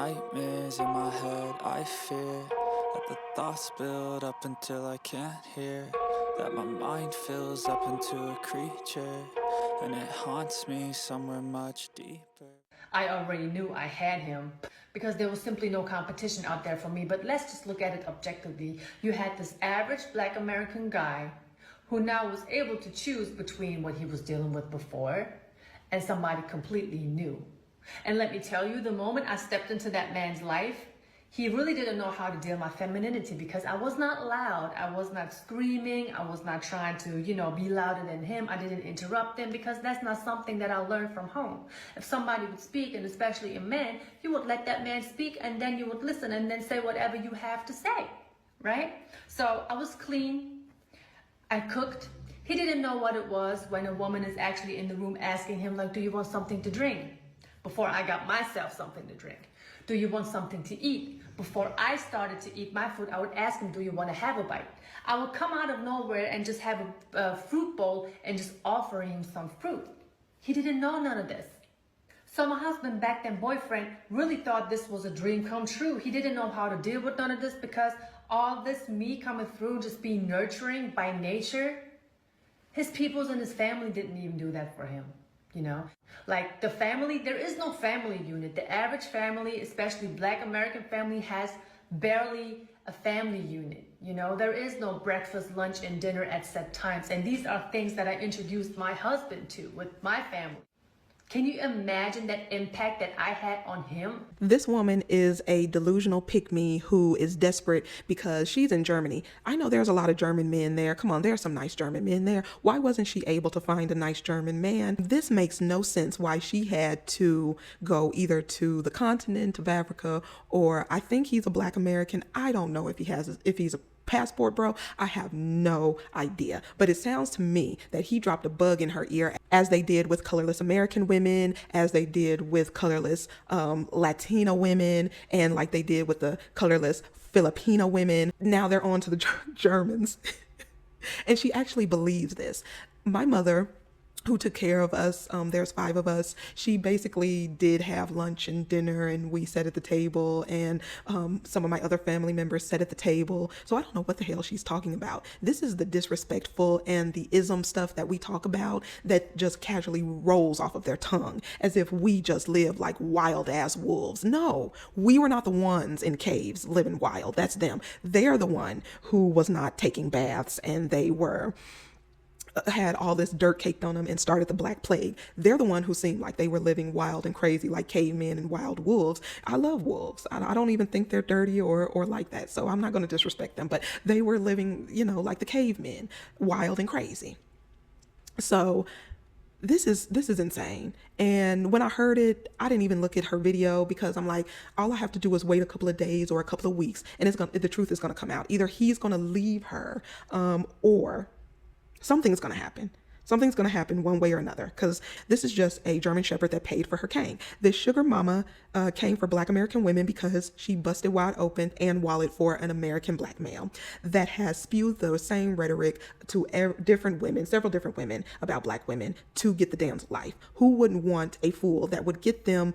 nightmares in my head, I fear that the thoughts build up until I can't hear, that my mind fills up into a creature, and it haunts me somewhere much deeper. I already knew I had him because there was simply no competition out there for me. But let's just look at it objectively. You had this average Black American guy who now was able to choose between what he was dealing with before and somebody completely new. And let me tell you, the moment I stepped into that man's life, he really didn't know how to deal with my femininity because I was not loud. I was not screaming. I was not trying to, be louder than him. I didn't interrupt him because that's not something that I learned from home. If somebody would speak, and especially a man, you would let that man speak and then you would listen and then say whatever you have to say, right? So I was clean. I cooked. He didn't know what it was when a woman is actually in the room asking him, like, do you want something to drink? Before I got myself something to drink. Do you want something to eat? Before I started to eat my food, I would ask him, do you want to have a bite? I would come out of nowhere and just have a fruit bowl and just offer him some fruit. He didn't know none of this. So my husband, back then boyfriend, really thought this was a dream come true. He didn't know how to deal with none of this because all this me coming through, just being nurturing by nature, his peoples and his family didn't even do that for him. Like the family, there is no family unit. The average family, especially Black American family, has barely a family unit. There is no breakfast, lunch, and dinner at set times. And these are things that I introduced my husband to with my family. Can you imagine that impact that I had on him? This woman is a delusional Pickme who is desperate because she's in Germany. I know there's a lot of German men there. Come on, there's some nice German men there. Why wasn't she able to find a nice German man? This makes no sense why she had to go either to the continent of Africa, or I think he's a Black American. I don't know if he's a passport, bro. I have no idea. But it sounds to me that he dropped a bug in her ear, as they did with colorless American women, as they did with colorless Latina women, and like they did with the colorless Filipino women. Now they're on to the Germans. And she actually believes this. My mother, who took care of us, there's 5 of us, she basically did have lunch and dinner, and we sat at the table, and some of my other family members sat at the table. So I don't know what the hell she's talking about. This is the disrespectful and the ism stuff that we talk about that just casually rolls off of their tongue as if we just live like wild ass wolves. No, we were not the ones in caves living wild. That's them. They're the one who was not taking baths, and they had all this dirt caked on them and started the Black Plague. They're the one who seemed like they were living wild and crazy like cavemen and wild wolves. I love wolves. I don't even think they're dirty or like that. So I'm not going to disrespect them, but they were living, like the cavemen, wild and crazy. So this is insane. And when I heard it, I didn't even look at her video because I'm like, all I have to do is wait a couple of days or a couple of weeks, and the truth is going to come out. Either he's going to leave her, or something's going to happen. Something's going to happen one way or another, because this is just a German Shepherd that paid for her cane. This sugar mama came for Black American women because she busted wide open and wallet for an American Black male that has spewed the same rhetoric to several different women about Black women to get the damn life. Who wouldn't want a fool that would get them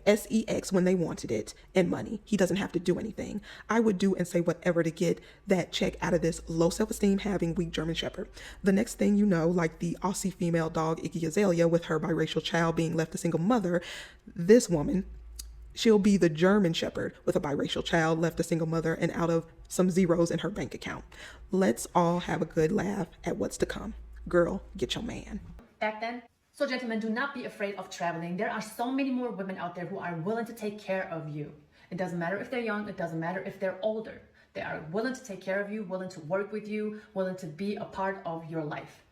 sex when they wanted it and money? He doesn't have to do anything. I would do and say whatever to get that check out of this low self-esteem having weak German Shepherd. The next thing you know, like the Aussie female dog Iggy Azalea with her biracial child being left a single mother, this woman, she'll be the German Shepherd with a biracial child left a single mother and out of some zeros in her bank account. Let's all have a good laugh at what's to come. Girl, get your man. Back then. So gentlemen, do not be afraid of traveling. There are so many more women out there who are willing to take care of you. It doesn't matter if they're young. It doesn't matter if they're older. They are willing to take care of you, willing to work with you, willing to be a part of your life.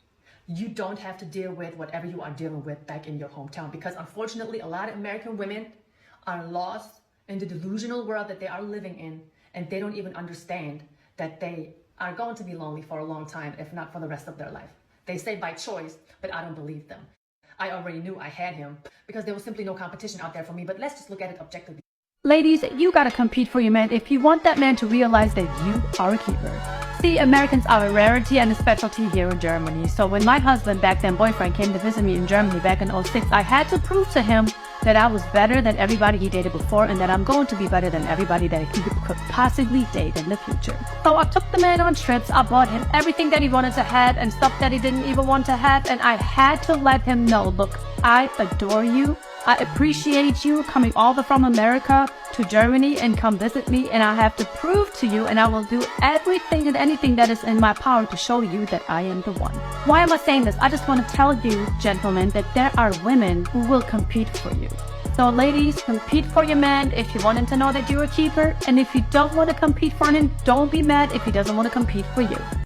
You don't have to deal with whatever you are dealing with back in your hometown, because unfortunately, a lot of American women are lost in the delusional world that they are living in, and they don't even understand that they are going to be lonely for a long time, if not for the rest of their life. They say by choice, but I don't believe them. I already knew I had him because there was simply no competition out there for me. But let's just look at it objectively. Ladies, you gotta compete for your man if you want that man to realize that you are a keeper. See, Americans are a rarity and a specialty here in Germany. So when my husband, back then boyfriend, came to visit me in Germany back in '06, I had to prove to him that I was better than everybody he dated before, and that I'm going to be better than everybody that he could possibly date in the future. So I took the man on trips, I bought him everything that he wanted to have and stuff that he didn't even want to have, and I had to let him know, look, I adore you. I appreciate you coming all the way from America to Germany and come visit me, and I have to prove to you, and I will do everything and anything that is in my power to show you that I am the one. Why am I saying this? I just want to tell you, gentlemen, that there are women who will compete for you. So ladies, compete for your man if you want him to know that you're a keeper, and if you don't want to compete for him, don't be mad if he doesn't want to compete for you.